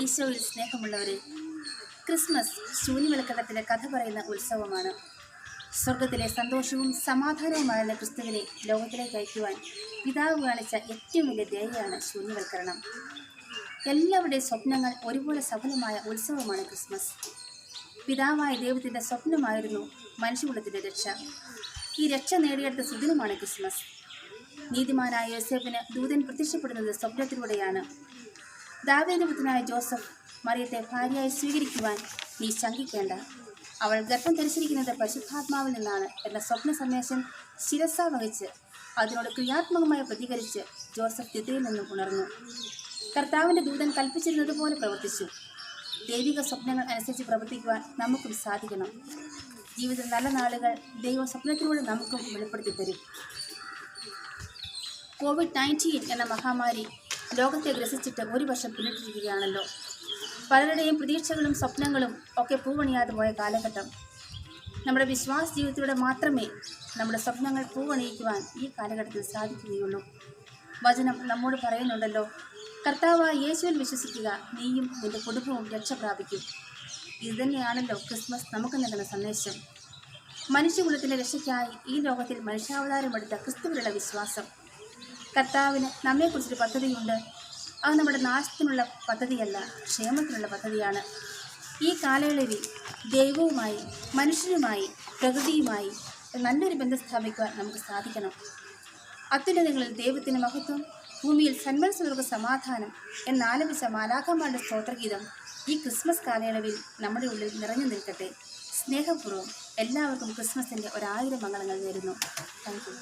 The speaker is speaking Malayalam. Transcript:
ഈശോയിൽ സ്നേഹമുള്ളവരെ, ക്രിസ്മസ് ശൂന്യവിളക്കടത്തിലെ കഥ പറയുന്ന ഉത്സവമാണ്. സ്വർഗത്തിലെ സന്തോഷവും സമാധാനവുമായിരുന്ന ക്രിസ്തുവിനെ ലോകത്തിലേക്ക് അയക്കുവാൻ പിതാവ് കാണിച്ച ഏറ്റവും വലിയ ദയയാണ് ശൂന്യവൽക്കരണം. എല്ലാവരുടെയും സ്വപ്നങ്ങൾ ഒരുപോലെ സഫലമായ ഉത്സവമാണ് ക്രിസ്മസ്. പിതാവായ ദൈവത്തിൻ്റെ സ്വപ്നമായിരുന്നു മനുഷ്യകുലത്തിൻ്റെ രക്ഷ. ഈ രക്ഷ നേടിയെടുത്ത സുദിനമാണ് ക്രിസ്മസ്. നീതിമാനായ യോസേഫിന് ദൂതൻ പ്രത്യക്ഷപ്പെടുന്നത് സ്വപ്നത്തിലൂടെയാണ്. ദാവീദിന്റെ പുത്രനായ ജോസഫ്, മറിയത്തെ ഭാര്യയായി സ്വീകരിക്കുവാൻ നീ ശങ്കിക്കേണ്ട, അവൾ ഗർഭം ധരിച്ചിരിക്കുന്നത് പരിശുദ്ധാത്മാവിൽ നിന്നാണ് എന്ന സ്വപ്ന സന്ദേശം ശിരസാ വഹിച്ച് അതിനോട് ക്രിയാത്മകമായി പ്രതികരിച്ച് ജോസഫ് നിദ്രയിൽ നിന്നും ഉണർന്നു. കർത്താവിൻ്റെ ദൂതൻ കൽപ്പിച്ചിരുന്നത് പോലെ പ്രവർത്തിച്ചു. ദൈവിക സ്വപ്നങ്ങൾ അനുസരിച്ച് പ്രവർത്തിക്കുവാൻ നമുക്കും സാധിക്കണം. ജീവിത നല്ല നാളുകൾ ദൈവ സ്വപ്നത്തിലൂടെ നമുക്കും വെളിപ്പെടുത്തി തരും. COVID-19 എന്ന മഹാമാരി ലോകത്തെ ഗ്രസിച്ചിട്ട് 1 വർഷം പിന്നിട്ടിരിക്കുകയാണല്ലോ. പലരുടെയും പ്രതീക്ഷകളും സ്വപ്നങ്ങളും ഒക്കെ പൂവണിയാതെ പോയ കാലഘട്ടം. നമ്മുടെ വിശ്വാസ ജീവിതത്തിലൂടെ മാത്രമേ നമ്മുടെ സ്വപ്നങ്ങൾ പൂവണിയിക്കുവാൻ ഈ കാലഘട്ടത്തിൽ സാധിക്കുകയുള്ളൂ. വചനം നമ്മോട് പറയുന്നുണ്ടല്ലോ, കർത്താവായ യേശുവിൽ വിശ്വസിക്കുക, നീയും നിന്റെ കുടുംബവും രക്ഷ പ്രാപിക്കും. ഇതുതന്നെയാണല്ലോ ക്രിസ്മസ് നമുക്ക് നൽകുന്ന സന്ദേശം. മനുഷ്യകുലത്തിൻ്റെ രക്ഷയ്ക്കായി ഈ ലോകത്തിൽ മനുഷ്യാവതാരമെടുത്ത ക്രിസ്തുവിലുള്ള വിശ്വാസം. കർത്താവിന് നമ്മെക്കുറിച്ചൊരു പദ്ധതിയുണ്ട്. അത് നമ്മുടെ നാശത്തിനുള്ള പദ്ധതിയല്ല, ക്ഷേമത്തിനുള്ള പദ്ധതിയാണ്. ഈ കാലയളവിൽ ദൈവവുമായി, മനുഷ്യരുമായി, പ്രകൃതിയുമായി നല്ലൊരു ബന്ധം സ്ഥാപിക്കുവാൻ നമുക്ക് സാധിക്കണം. അത്യുന്നതങ്ങളിൽ ദൈവത്തിന് മഹത്വം, ഭൂമിയിൽ സന്മനസ്സുകൾക്ക് സമാധാനം എന്നാലപിച്ച മാലാഖമാരുടെ സ്തോത്രഗീതം ഈ ക്രിസ്മസ് കാലയളവിൽ നമ്മുടെ ഉള്ളിൽ നിറഞ്ഞു നിൽക്കട്ടെ. സ്നേഹപൂർവ്വം എല്ലാവർക്കും ക്രിസ്മസിൻ്റെ 1000 മംഗളങ്ങൾ നേരുന്നു. Thank you.